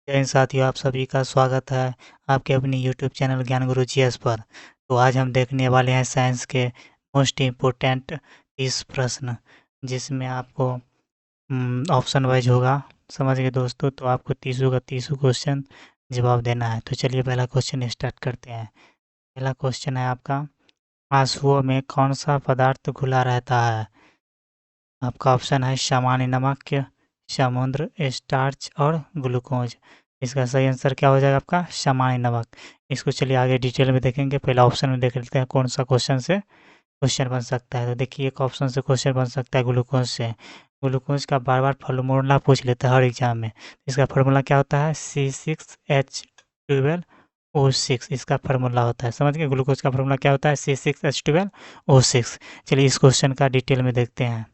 जय हिंद साथियों, आप सभी का स्वागत है आपके अपनी यूट्यूब चैनल ज्ञान गुरु जीएस पर। तो आज हम देखने वाले हैं साइंस के मोस्ट इम्पोर्टेंट 30 प्रश्न, जिसमें आपको ऑप्शन वाइज होगा। समझ गए दोस्तों? तो आपको तीसों का तीसों क्वेश्चन जवाब देना है। तो चलिए पहला क्वेश्चन स्टार्ट करते हैं। पहला क्वेश्चन है आपका, आंसुओं में कौन सा पदार्थ घुला रहता है? आपका ऑप्शन है सामान्य नमक, समुद्र, स्टार्च और ग्लूकोज। इसका सही आंसर क्या हो जाएगा? आपका सामान्य नमक। इसको चलिए आगे डिटेल में देखेंगे। पहला ऑप्शन में देख लेते हैं कौन सा क्वेश्चन से क्वेश्चन बन सकता है। तो देखिए, एक ऑप्शन से क्वेश्चन बन सकता है ग्लूकोज से। ग्लूकोज का बार बार फार्मूला पूछ लेता है हर एग्जाम में। इसका फार्मूला क्या होता है? C6H12O6 इसका फार्मूला होता है। समझ गए? ग्लूकोज का फार्मूला क्या होता है? C6H12O6। चलिए इस क्वेश्चन का डिटेल में देखते हैं।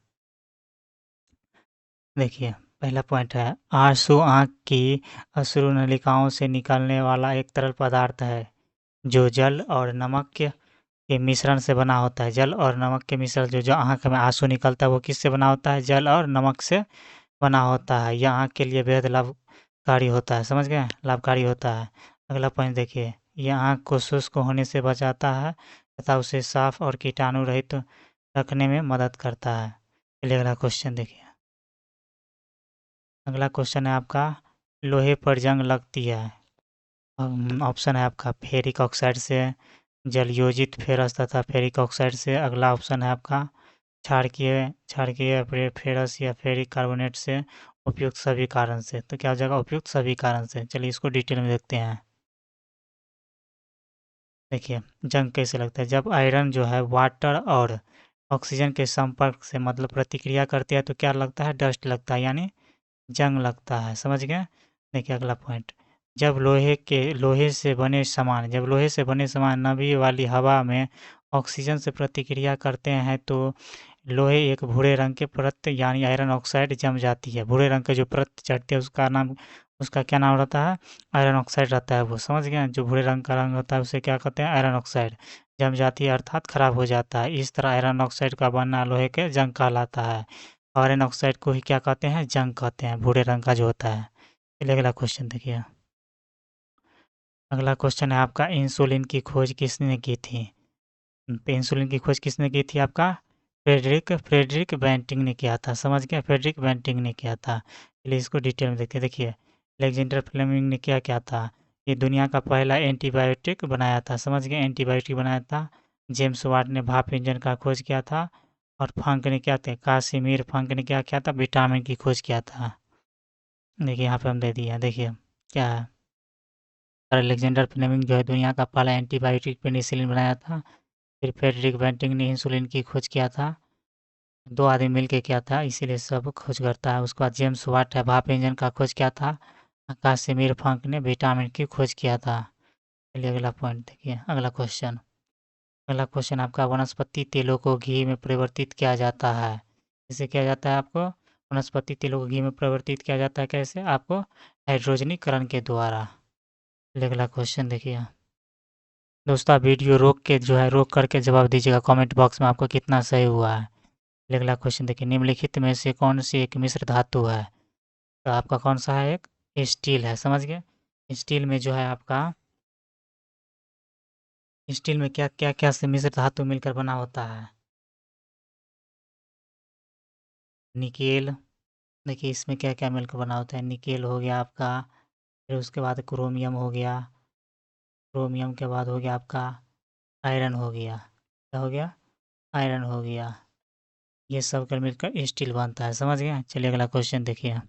देखिए, पहला पॉइंट है, आंसू आँख की अश्रु नलिकाओं से निकलने वाला एक तरल पदार्थ है जो जल और नमक के मिश्रण से बना होता है। जल और नमक के मिश्रण जो जो आँख में आंसू निकलता है वो किससे बना होता है? जल और नमक से बना होता है। यह आँख के लिए बेहद लाभकारी होता है। समझ गए? लाभकारी होता है। अगला पॉइंट देखिए, यह आँख को शुष्क होने से बचाता है तथा उसे साफ और कीटाणु रहित रखने में मदद करता है। चलिए अगला क्वेश्चन देखिए। अगला क्वेश्चन है आपका, लोहे पर जंग लगती है। ऑप्शन है आपका फेरिक ऑक्साइड से, जलयोजित फेरस तथा फेरिक ऑक्साइड से। अगला ऑप्शन है आपका क्षारकीय क्षारकीय फेरस या फेरिक कार्बोनेट से। उपयुक्त सभी कारण से। तो क्या हो जाएगा? उपयुक्त सभी कारण से। चलिए इसको डिटेल में देखते हैं। देखिए, जंग कैसे लगता है? जब आयरन जो है वाटर और ऑक्सीजन के संपर्क से मतलब प्रतिक्रिया करती है तो क्या लगता है? डस्ट लगता है, यानी जंग लगता है। समझ गए? देखिए अगला पॉइंट, जब लोहे से बने सामान नमी वाली हवा में ऑक्सीजन से प्रतिक्रिया करते हैं तो लोहे एक भूरे रंग के परत यानी आयरन ऑक्साइड जम जाती है। भूरे रंग का जो परत चढ़ती है उसका क्या नाम रहता है? आयरन ऑक्साइड रहता है वो। समझ गए? जो भूरे रंग का रंग होता है उसे क्या कहते हैं? Iron oxide. जम जाती है अर्थात खराब हो जाता है। इस तरह आयरन ऑक्साइड का बनना लोहे के जंग कहलाता है। आयरन ऑक्साइड को ही क्या कहते हैं? जंग कहते हैं, भूरे रंग का जो होता है। चलिए अगला क्वेश्चन देखिए। अगला क्वेश्चन है आपका, इंसुलिन की खोज किसने की थी? इंसुलिन की खोज किसने की थी? आपका फ्रेडरिक बेंटिंग ने किया था। समझ गया? फ्रेडरिक बेंटिंग ने किया था। चलिए इसको डिटेल में देखते हैं। देखिए, अलेक्जेंडर फ्लेमिंग ने क्या किया था? ये दुनिया का पहला एंटीबायोटिक बनाया था। समझ गए? एंटीबायोटिक बनाया था। जेम्स वाट ने भाप इंजन का खोज किया था। और फंक ने क्या था? कासिमिर फंक ने क्या किया था? विटामिन की खोज किया था। देखिए यहाँ पे हम दे दिया। देखिए क्या है, सर अलेक्जेंडर फ्लेमिंग जो है दुनिया का पहला एंटीबायोटिक पेनिसिलिन बनाया था। फिर फ्रेडरिक बेंटिंग ने इंसुलिन की खोज किया था। दो आदमी मिलके किया था, इसीलिए सब खोज करता है। उसके बाद जेम्स वाट है भाप इंजन का खोज किया था। कासिमिर फंक ने विटामिन की खोज किया था। चलिए अगला पॉइंट देखिए। अगला क्वेश्चन आपका, वनस्पति तेलों को घी में परिवर्तित किया जाता है। इसे किया जाता है आपको वनस्पति तेलों को घी में परिवर्तित किया जाता है। कैसे? आपको हाइड्रोजनीकरण के द्वारा। चलिए अगला क्वेश्चन देखिए। दोस्तों आप वीडियो रोक करके जवाब दीजिएगा कमेंट बॉक्स में आपको कितना सही हुआ है। अगला क्वेश्चन देखिए, निम्नलिखित में से कौन सी एक मिश्र धातु है? तो आपका कौन सा है? एक स्टील है। समझ गए? स्टील में जो है आपका, स्टील में क्या क्या क्या से मिश्र धातु मिलकर बना होता है? निकेल। देखिए इसमें क्या क्या मिलकर बना होता है? निकेल हो गया आपका, फिर उसके बाद क्रोमियम हो गया, क्रोमियम के बाद हो गया आपका आयरन हो गया। क्या हो गया? आयरन हो गया। ये सब कर मिलकर स्टील बनता है। समझ गए? चलिए अगला क्वेश्चन देखिए।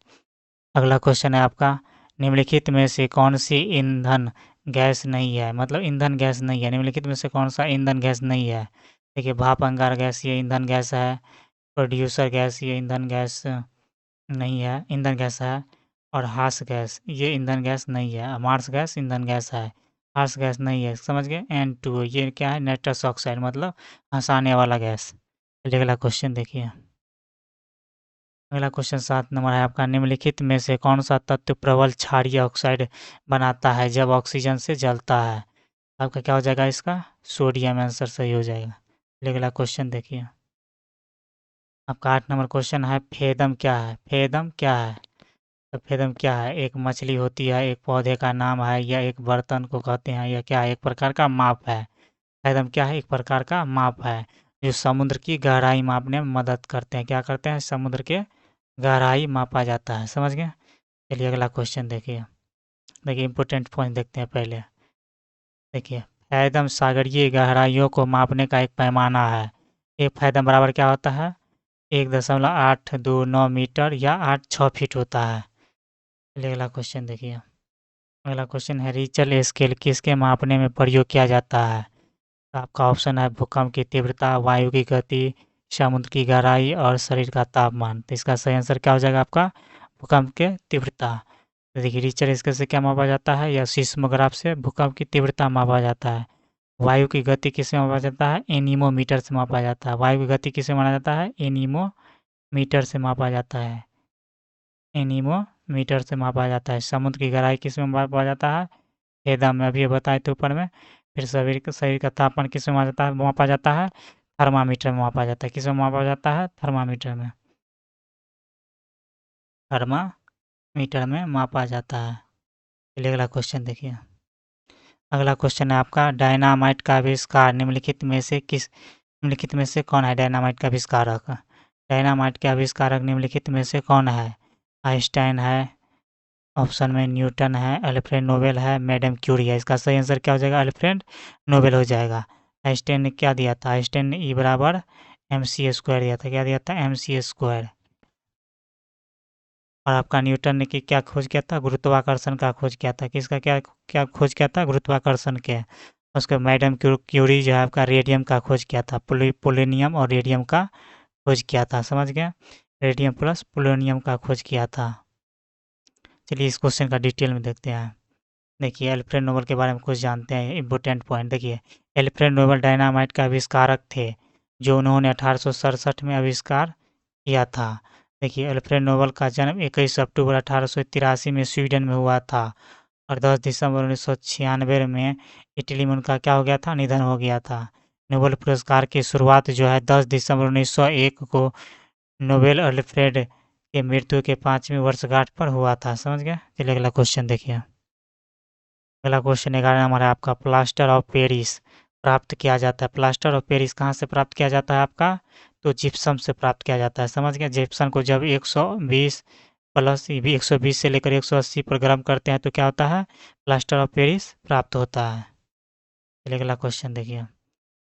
अगला क्वेश्चन है आपका, निम्नलिखित में से कौन सी ईंधन गैस नहीं है? मतलब ईंधन गैस नहीं है। निम्नलिखित में से कौन सा ईंधन गैस नहीं है? देखिए, भाप अंगार गैस ये ईंधन गैस है। प्रोड्यूसर गैस ये ईंधन गैस नहीं है, ईंधन गैस है। और हार्श गैस ये ईंधन गैस नहीं है। मार्स गैस ईंधन गैस है, हार्श गैस नहीं है। समझ गए? N2 ये क्या है? नाइट्रस ऑक्साइड, मतलब हंसाने वाला गैस। चलिए अगला क्वेश्चन देखिए। अगला क्वेश्चन 7 नंबर है आपका, निम्नलिखित में से कौन सा तत्व प्रबल क्षारीय ऑक्साइड बनाता है जब ऑक्सीजन से जलता है? आपका क्या हो जाएगा? इसका सोडियम आंसर सही हो जाएगा। चलिए अगला क्वेश्चन देखिए। आपका 8 नंबर क्वेश्चन है, फेदम क्या है? फेदम क्या है? सफेदम क्या है? एक मछली होती है, एक पौधे का नाम है, या एक बर्तन को कहते हैं, या क्या है? एक प्रकार का माप है। सफेदम क्या है? एक प्रकार का माप है जो समुद्र की गहराई मापने में मदद करते हैं। क्या करते हैं? समुद्र के गहराई मापा जाता है। समझ गए? चलिए अगला क्वेश्चन देखिए। देखिए इंपॉर्टेंट पॉइंट देखते हैं पहले। देखिए फैदम सागरीय गहराइयों को मापने का एक पैमाना है। एक फैदम बराबर क्या होता है? 1.829 मीटर या 8-6 फीट होता है। चलिए अगला क्वेश्चन देखिए। अगला क्वेश्चन है रिचर स्केल किसके मापने में प्रयोग किया जाता है? तो आपका ऑप्शन है भूकंप की तीव्रता, वायु की गति, समुद्र की गहराई और शरीर का तापमान। तो इसका सही आंसर क्या हो जाएगा आपका? भूकंप के तीव्रता। तो देखिए रिचर स्केल से क्या मापा जाता है? या सीस्मोग्राफ से भूकंप की तीव्रता मापा जाता है। वायु की गति किससे मापा जाता है? एनीमोमीटर से मापा जाता है। वायु की गति किससे माना जाता है? एनीमोमीटर से मापा जाता है। एनीमोमीटर से मापा जाता है। समुद्र की गहराई किस में मापा जाता है? फेदम में, अभी बताए थे ऊपर में। फिर शरीर का तापमान किस में मापा जाता है? थर्मामीटर में मापा जाता है। किस में मापा जाता है? थर्मामीटर में। थर्मामीटर में मापा जाता है। चलिए अगला क्वेश्चन देखिए। अगला क्वेश्चन है आपका डायनामाइट का आविष्कार निम्नलिखित में से कौन है? डायनामाइट का आविष्कारक। डायनामाइट के आविष्कारक निम्नलिखित में से कौन है? आइंस्टाइन है, ऑप्शन में न्यूटन है, अल्फ्रेड नोबेल है, मैडम क्यूरी है। इसका सही आंसर क्या हो जाएगा? अल्फ्रेड नोबेल हो जाएगा। आइंस्टाइन ने क्या दिया था? आइंस्टाइन ने ई बराबर एम सी स्क्वायर दिया था। क्या दिया था? M C square. और आपका न्यूटन ने क्या खोज किया था? गुरुत्वाकर्षण का खोज किया था। किसका क्या क्या खोज किया था? गुरुत्वाकर्षण के। उसके मैडम क्यूरी जो है आपका रेडियम का खोज किया था। पोलोनियम और रेडियम का खोज किया था। समझ गए? रेडियम प्लस पोलोनियम का खोज किया था। चलिए इस क्वेश्चन का डिटेल में देखते हैं। देखिए अल्फ्रेड नोबेल के बारे में कुछ जानते हैं। इम्पोर्टेंट पॉइंट देखिए, अल्फ्रेड नोबेल डायनामाइट का आविष्कारक थे जो उन्होंने 1867 में आविष्कार किया था। देखिए अल्फ्रेड नोबेल का जन्म 21 अक्टूबर 1883 में स्वीडन में हुआ था और 10 दिसंबर 1996 में इटली में उनका क्या हो गया था? निधन हो गया था। नोबेल पुरस्कार की शुरुआत जो है 10 दिसंबर 1901 को नोबेल अल्फ्रेड के मृत्यु के 5वीं वर्षगांठ पर हुआ था। समझ गए? चलिए अगला क्वेश्चन देखिए। अगला क्वेश्चन 11 नंबर है आपका प्लास्टर ऑफ पेरिस प्राप्त किया जाता है। प्लास्टर ऑफ पेरिस कहाँ से प्राप्त किया जाता है आपका? तो जिप्सम से प्राप्त किया जाता है। समझ गए? जिप्सम को जब 120 प्लस 120 से लेकर 180 पर गर्म करते हैं तो क्या होता है? प्लास्टर ऑफ पेरिस प्राप्त होता है। चलिए अगला क्वेश्चन देखिए।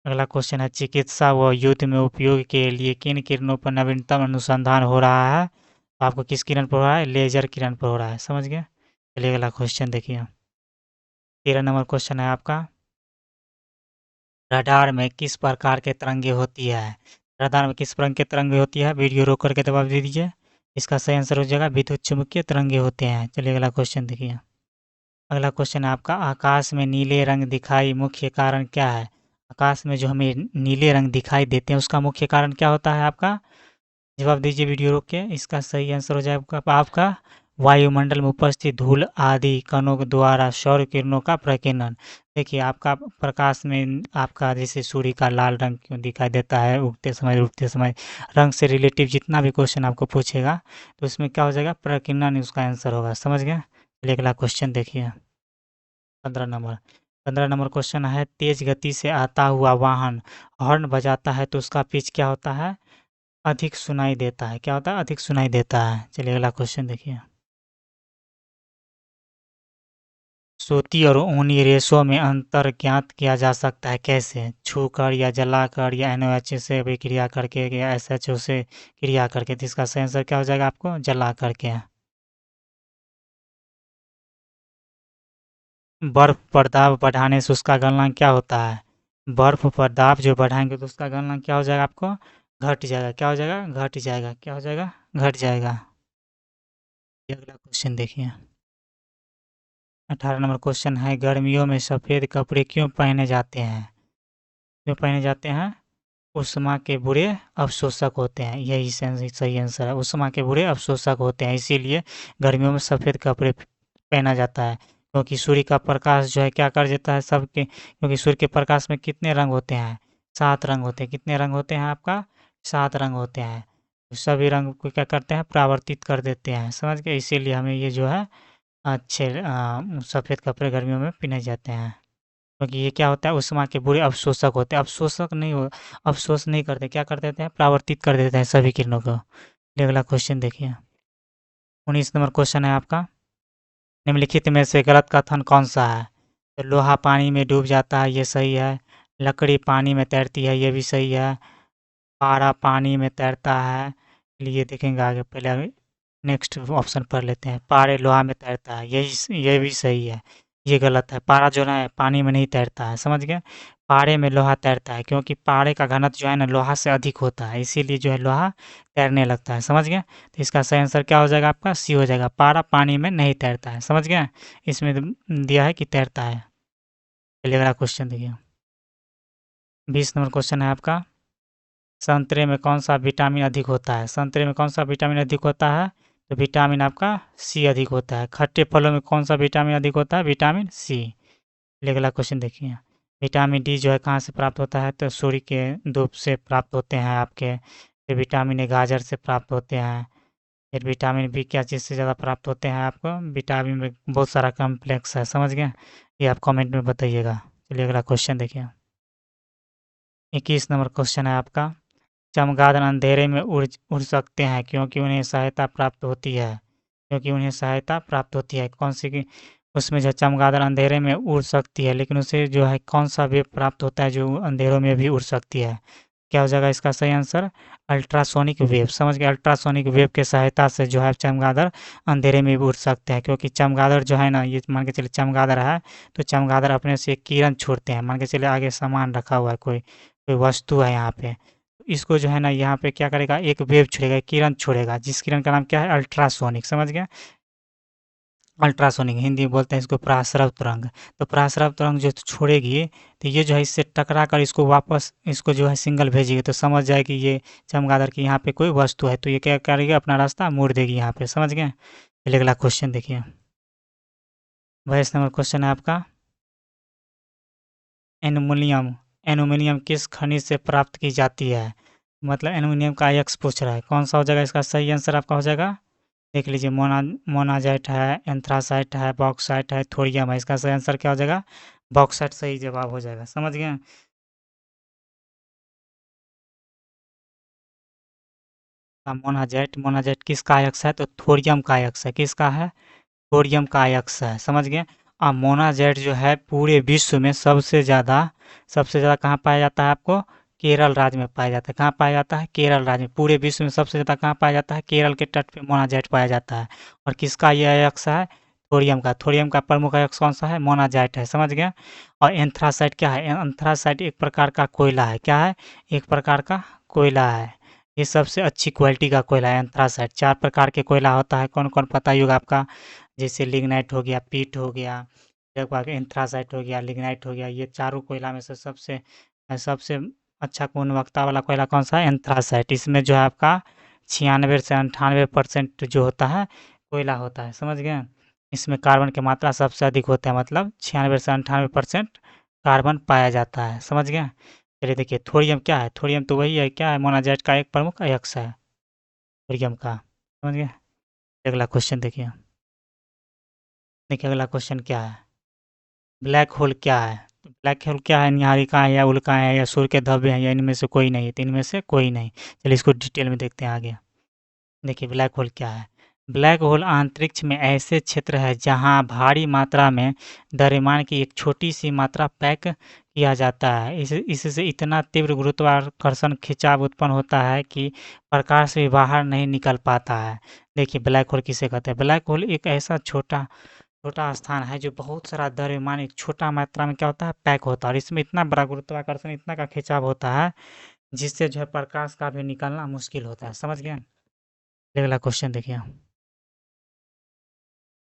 अगला क्वेश्चन है चिकित्सा व युद्ध में उपयोग के लिए किन किरणों पर नवीनतम अनुसंधान हो रहा है? आपको किस किरण पर हो रहा है? लेजर किरण पर हो रहा है। समझ गए? चलिए अगला क्वेश्चन देखिए। 13 नंबर क्वेश्चन है आपका रडार में किस प्रकार के तरंगे होती है? रडार में किस प्रकार की तरंगे होती है? वीडियो रोक करके जवाब दे दीजिए। इसका सही आंसर हो जाएगा विद्युत चुम्बकीय तरंगे होते हैं। चलिए अगला क्वेश्चन देखिए। अगला क्वेश्चन है आपका आकाश में नीले रंग दिखाई मुख्य कारण क्या है? आकाश में जो हमें नीले रंग दिखाई देते हैं उसका मुख्य कारण क्या होता है आपका? जवाब दीजिए वीडियो रोक के। इसका सही आंसर हो जाएगा आपका वायुमंडल में उपस्थित धूल आदि कणों के द्वारा सौर किरणों का प्रकीर्णन। देखिए आपका प्रकाश में आपका जैसे सूर्य का लाल रंग क्यों दिखाई देता है उगते समय रंग से रिलेटिव जितना भी क्वेश्चन आपको पूछेगा तो उसमें क्या हो जाएगा? प्रकीर्णन उसका आंसर होगा। समझ गए? चलिए अगला क्वेश्चन देखिए। 15 नंबर 15 नंबर क्वेश्चन है तेज गति से आता हुआ वाहन हॉर्न बजाता है तो उसका पिच क्या होता है? अधिक सुनाई देता है। क्या होता है? अधिक सुनाई देता है। चलिए अगला क्वेश्चन देखिए। सूती और ऊनी रेशों में अंतर ज्ञात किया जा सकता है कैसे? छूकर या जलाकर या NaOH से अभिक्रिया करके या SHO से क्रिया करके। तो इसका सही आंसर क्या हो जाएगा आपको? जला करके। बर्फ पर दाब बढ़ाने से उसका गलनांक क्या होता है? बर्फ पर दाब जो बढ़ाएंगे तो उसका गलनांक क्या हो जाएगा आपको? घट जाएगा। क्या हो जाएगा? घट जाएगा। क्या हो जाएगा? घट जाएगा। ये अगला क्वेश्चन देखिए। 18 नंबर क्वेश्चन है गर्मियों में सफ़ेद कपड़े क्यों पहने जाते हैं? क्यों पहने जाते हैं? उष्मा के बुरे अवशोषक होते हैं। यही सही आंसर है। उष्मा के बुरे अवशोषक होते हैं इसीलिए गर्मियों में सफ़ेद कपड़े पहना जाता है क्योंकि सूर्य का प्रकाश जो है क्या कर देता है सबके, क्योंकि सूर्य के प्रकाश में कितने रंग होते हैं? 7 रंग होते हैं। कितने रंग होते हैं आपका? 7 रंग होते हैं। सभी रंग को क्या करते हैं, परावर्तित कर देते हैं, समझ गए। इसीलिए हमें ये जो है अच्छे सफ़ेद कपड़े गर्मियों में पहने जाते हैं, क्योंकि ये क्या होता है, ऊष्मा के बुरे अवशोषक होते हैं। अवशोष नहीं करते, क्या कर देते हैं, परावर्तित कर देते हैं सभी किरणों को। ये अगला क्वेश्चन देखिए, 19 नंबर क्वेश्चन है आपका, निम्नलिखित में से गलत कथन कौन सा है। तो लोहा पानी में डूब जाता है, ये सही है। लकड़ी पानी में तैरती है, ये भी सही है। पारा पानी में तैरता है, चलिए देखेंगे आगे, पहले अभी नेक्स्ट ऑप्शन पढ़ लेते हैं। पारे लोहा में तैरता है, ये भी सही है। ये गलत है, पारा जो है पानी में नहीं तैरता है, समझ गए। पारे में लोहा तैरता है, क्योंकि पारे का घनत्व जो है ना लोहा से अधिक होता है, इसीलिए जो है लोहा तैरने लगता है, समझ गए। तो इसका सही आंसर क्या हो जाएगा आपका, सी हो जाएगा, पारा पानी में नहीं तैरता है, समझ गए। इसमें दिया है कि तैरता है। चलिए अगला क्वेश्चन देखिए, 20 नंबर क्वेश्चन है आपका, संतरे में कौन सा विटामिन अधिक होता है। संतरे में कौन सा विटामिन अधिक होता है, तो विटामिन आपका सी अधिक होता है। खट्टे फलों में कौन सा विटामिन अधिक होता है, विटामिन सी। अगला क्वेश्चन देखिए, विटामिन डी जो है कहाँ से प्राप्त होता है, तो सूर्य के धूप से प्राप्त होते हैं आपके। फिर विटामिन ए गाजर से प्राप्त होते हैं। फिर विटामिन बी क्या चीज़ से ज़्यादा प्राप्त होते हैं आपको, विटामिन में बहुत सारा कॉम्प्लेक्स है, समझ गए। ये आप कमेंट में बताइएगा। चलिए अगला क्वेश्चन देखिए, 21 नंबर क्वेश्चन है आपका, चमगादड़ अंधेरे में उड़ सकते हैं, क्योंकि उन्हें सहायता प्राप्त होती है। क्योंकि उन्हें सहायता प्राप्त होती है, कौन सी की, उसमें जो चमगादड़ अंधेरे में उड़ सकती है, लेकिन उसे जो है कौन सा वेव प्राप्त होता है जो अंधेरों में भी उड़ सकती है। क्या हो जाएगा इसका सही आंसर, अल्ट्रासोनिक वेव, समझ गए। अल्ट्रासोनिक वेव के सहायता से जो है चमगादड़ अंधेरे में भी उड़ सकते हैं, क्योंकि चमगादड़ जो है ना, ये मान के चलिए चमगादड़ है, तो चमगादड़ अपने से एक किरण छोड़ते हैं, मान के चलिए आगे सामान रखा हुआ है, कोई कोई वस्तु है यहाँ पे, इसको जो है ना यहाँ पे क्या करेगा, एक वेव छोड़ेगा, एक किरण छोड़ेगा, जिस किरण का नाम क्या है, अल्ट्रासोनिक, समझ गए। अल्ट्रासोनिक हिंदी में बोलते हैं इसको पराश्रव तरंग। तो पराश्रव तरंग जो छोड़ेगी, तो ये जो है इससे टकरा कर इसको वापस इसको जो है सिग्नल भेजेगी, तो समझ जाए कि ये चमगादड़ की यहाँ पे कोई वस्तु है, तो ये क्या करेगी, अपना रास्ता मोड़ देगी यहाँ पे, समझ गए। चलिए अगला क्वेश्चन देखिए, 22 नंबर क्वेश्चन है आपका, एल्युमिनियम एल्युमिनियम किस खनिज से प्राप्त की जाती है। मतलब एल्युमिनियम का अयस्क पूछ रहा है, कौन सा हो जाएगा इसका सही आंसर आपका हो जाएगा, देख लीजिए, मोनाजाइट है, एंथ्रासाइट है, बॉक्साइट है, थोरियम है। इसका सही आंसर क्या हो जाएगा, बॉक्साइट सही जवाब हो जाएगा, समझ गए। मोनाजाइट किसका अयस्क है, तो थोरियम का अयस्क है, किसका है, थोरियम का अयस्क है, समझ गए। और मोनाजाइट जो है पूरे विश्व में सबसे ज़्यादा कहाँ पाया जाता है आपको, केरल राज्य में पाया जाता है। कहाँ पाया जाता है, केरल राज्य में। पूरे विश्व में सबसे ज़्यादा कहाँ पाया जाता है, केरल के तट पे मोनाजाइट पाया जाता है। और किसका ये अयस्क है, थोरियम का प्रमुख अयस्क कौन सा है, मोनाजाइट है, समझ गए। और एंथ्रासाइट क्या है, एंथ्रासाइट एक प्रकार का कोयला है, क्या है, एक प्रकार का कोयला है। ये सबसे अच्छी क्वालिटी का कोयला है एंथ्रासाइट। 4 प्रकार के कोयला होता है, कौन-कौन पता ही होगा आपका, जैसे लिग्नाइट हो गया, पीट हो गया, एक बार एंथ्रासाइट हो गया, लिग्नाइट हो गया। ये चारों कोयला में से सबसे सबसे अच्छा गुणवत्ता वाला कोयला कौन सा है, एंथ्रासाइट। इसमें जो है आपका 96 से 98% जो होता है कोयला होता है, समझ गए। इसमें कार्बन की मात्रा सबसे अधिक होता है, मतलब 96 से 98% कार्बन पाया जाता है, समझ गए। चलिए देखिए, थोरियम क्या है, थोरियम तो वही है, क्या है, मोनाजाइट का एक प्रमुख अयस्क है, थोरियम का, समझ गए। अगला क्वेश्चन देखिए, अगला क्वेश्चन क्या है, ब्लैक होल क्या है। तो ब्लैक होल क्या है, निहारिका है या उल्का है या सूर्य के धब्बे हैं, या इनमें से कोई नहीं है, तो इनमें से कोई नहीं। चलिए इसको डिटेल में देखते हैं आगे। देखिए ब्लैक होल क्या है, ब्लैक होल अंतरिक्ष में ऐसे क्षेत्र है जहां भारी मात्रा में द्रव्यमान की एक छोटी सी मात्रा पैक किया जाता है। इससे इतना तीव्र गुरुत्वाकर्षण खिंचाव उत्पन्न होता है कि प्रकाश भी बाहर नहीं निकल पाता है। देखिए ब्लैक होल किसे कहते हैं, ब्लैक होल एक ऐसा छोटा छोटा स्थान है जो बहुत सारा द्रव्यमान एक छोटा मात्रा में क्या होता है, पैक होता है, और इसमें इतना बड़ा गुरुत्वाकर्षण, इतना का खिंचाव होता है, जिससे जो है प्रकाश का भी निकलना मुश्किल होता है, समझ गए। अगला क्वेश्चन देखिए,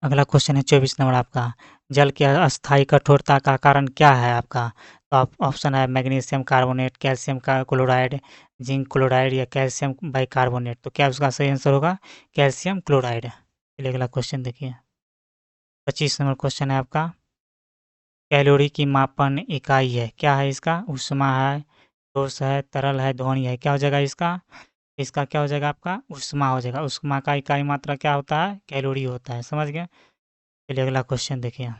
अगला क्वेश्चन है 24 नंबर आपका, जल की अस्थायी कठोरता का कारण क्या है आपका। तो आप ऑप्शन है मैग्नीशियम कार्बोनेट, कैल्शियम का क्लोराइड, जिंक क्लोराइड, या कैल्शियम बाइकार्बोनेट। तो क्या उसका सही आंसर होगा, कैल्शियम क्लोराइड। चलिए अगला क्वेश्चन देखिए, 25 नंबर क्वेश्चन है आपका, कैलोरी की मापन इकाई है, क्या है इसका, ऊष्मा है, ठोस है, तरल है, ध्वनि है। क्या हो जाएगा इसका, इसका क्या हो जाएगा आपका ऊष्मा हो जाएगा। ऊष्मा का इकाई मात्रा क्या होता है कैलोरी होता है, समझ गए। चलिए अगला क्वेश्चन देखिए।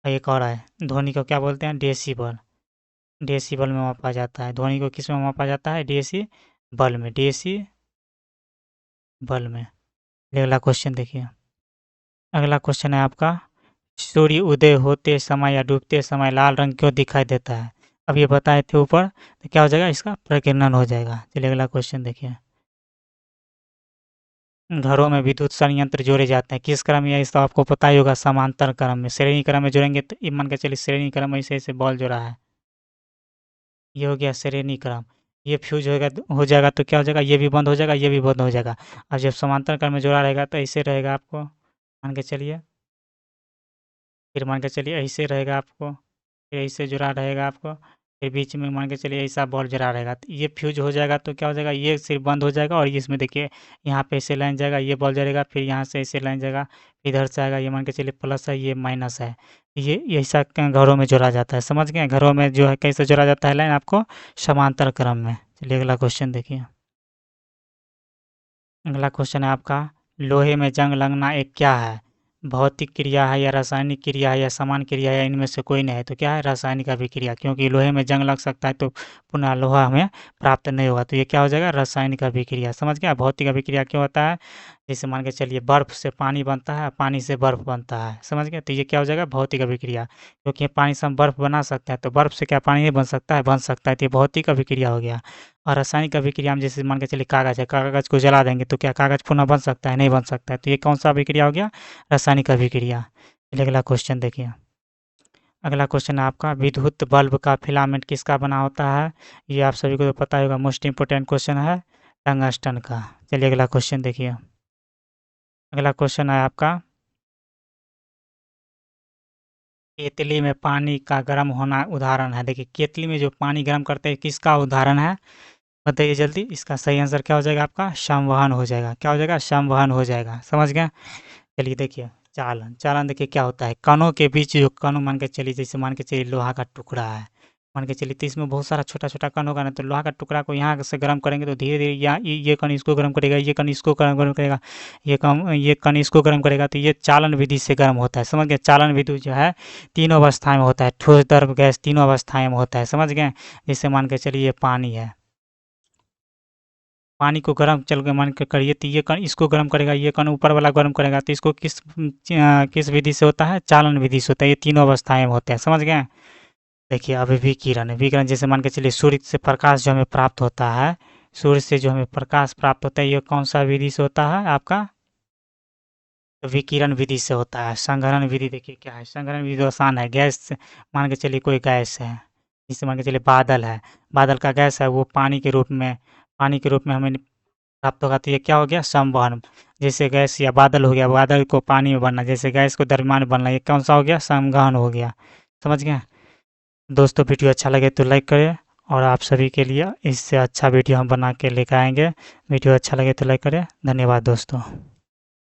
एक और है, ध्वनि को क्या बोलते हैं डेसिबल। डेसिबल में मापा जाता है। ध्वनि को किस में मापा जाता है डेसिबल में। डेसिबल में। चलिए अगला क्वेश्चन देखिए। अगला क्वेश्चन है आपका सूर्य उदय होते समय या डूबते समय लाल रंग क्यों दिखाई देता है। अब ये बताए थे ऊपर, तो क्या हो जाएगा इसका प्रकीर्णन हो जाएगा। चलिए अगला क्वेश्चन देखिए। घरों में विद्युत संयंत्र जोड़े जाते हैं किस क्रम में, या इसका आपको पता ही होगा समांतर क्रम में। श्रेणी क्रम में जोड़ेंगे तो ये मान के चलिए श्रेणी क्रम में ऐसे ऐसे बॉल जोड़ा है, ये हो गया श्रेणी क्रम। ये फ्यूज होगा हो जाएगा तो क्या हो जाएगा ये भी बंद हो जाएगा ये भी बंद हो जाएगा। अब जब समांतर क्रम में जोड़ा रहेगा तो ऐसे रहेगा आपको, मान के चलिए, फिर मान के चलिए ऐसे रहेगा आपको, फिर ऐसे जुड़ा रहेगा आपको, फिर बीच में मान के चलिए ऐसा बॉल जुड़ा रहेगा। तो ये फ्यूज हो जाएगा तो क्या हो जाएगा ये सिर्फ बंद हो जाएगा, और ये इसमें देखिए यहाँ पे ऐसे लाइन जाएगा ये बॉल जलेगा, फिर यहाँ से ऐसे लाइन जाएगा, इधर से आएगा, ये मान के चलिए प्लस है ये माइनस है। ये ऐसा घरों में जोड़ा जाता है, समझ गए। घरों में जो है कैसे जोड़ा जाता है लाइन आपको समांतर क्रम में। चलिए अगला क्वेश्चन देखिए। अगला क्वेश्चन है आपका लोहे में जंग लगना एक क्या है, भौतिक क्रिया है या रासायनिक क्रिया है या समान क्रिया है, या इनमें से कोई नहीं है। तो क्या है रासायनिक अभिक्रिया, क्योंकि लोहे में जंग लग सकता है तो पुनः लोहा हमें प्राप्त नहीं होगा, तो ये क्या हो जाएगा रासायनिक अभिक्रिया, समझ गया। भौतिक अभिक्रिया क्यों होता है, जैसे मान के चलिए बर्फ से पानी बनता है, पानी से बर्फ बनता है, समझ गए। तो ये क्या हो जाएगा भौतिक अभिक्रिया, क्योंकि पानी से हम बर्फ बना सकते हैं, तो बर्फ से क्या पानी नहीं बन सकता है, बन सकता है, तो ये भौतिक अभिक्रिया हो गया। और रासायनिक अभिक्रिया में जैसे मान के चलिए कागज़ है, कागज़ को जला देंगे तो क्या कागज़ पुनः बन सकता है, नहीं बन सकता है। तो ये कौन सा अभिक्रिया हो गया रासायनिक अभिक्रिया। चलिए अगला क्वेश्चन देखिए। अगला क्वेश्चन है आपका विद्युत बल्ब का फिलामेंट किसका बना होता है, ये आप सभी को तो पता होगा, मोस्ट इंपोर्टेंट क्वेश्चन है टंगस्टन का। चलिए अगला क्वेश्चन देखिए। अगला क्वेश्चन है आपका केतली में पानी का गर्म होना उदाहरण है। देखिए केतली में जो पानी गर्म करते हैं किसका उदाहरण है, बताइए जल्दी। इसका सही आंसर क्या हो जाएगा आपका संवहन हो जाएगा। क्या हो जाएगा संवहन हो जाएगा, समझ गए। चलिए देखिए चालन, चालन देखिए क्या होता है, कणों के बीच जो कण मान के चलिए, जैसे मान के चलिए लोहा का टुकड़ा है, मान के चलिए तो इसमें बहुत सारा छोटा छोटा कण होगा ना, तो लोहा का टुकड़ा को यहाँ से गर्म करेंगे तो धीरे धीरे यहाँ ये कण इसको गर्म करेगा, ये कण इसको गर्म करेगा, ये कण इसको गर्म करेगा, तो ये चालन विधि से गर्म होता है, समझ गए। चालन विधि जो है तीनों अवस्थाएं में होता है, ठोस द्रव गैस तीनों अवस्थाएं में होता है, समझ गए। जैसे मान के चलिए ये पानी है, पानी को गर्म चल के मान के करिए तो ये कण इसको गर्म करेगा, ये कण ऊपर वाला गर्म करेगा, तो इसको किस विधि से होता है चालन विधि से होता है। ये तीनों अवस्थाएं में होते हैं, समझ गए। देखिए अब विकिरण, विकिरण जैसे मान के चलिए सूर्य से प्रकाश जो हमें प्राप्त होता है, सूर्य से जो हमें प्रकाश प्राप्त होता है ये कौन सा विधि से होता है आपका विकिरण विधि से होता है। संघनन विधि देखिए क्या है, संघनन विधि तो आसान है, गैस मान के चलिए कोई गैस है, जिससे मान के चलिए बादल है, बादल का गैस है वो पानी के रूप में हमें प्राप्त होगा, तो ये क्या हो गया संवहन। जैसे गैस या बादल हो गया, बादल को पानी में बनना, जैसे गैस को द्रव्यमान बनना, ये कौन सा हो गया संवहन हो गया, समझ गए। दोस्तों वीडियो अच्छा लगे तो लाइक करें, और आप सभी के लिए इससे अच्छा वीडियो हम बना के लेकर आएंगे। वीडियो अच्छा लगे तो लाइक करें। धन्यवाद दोस्तों।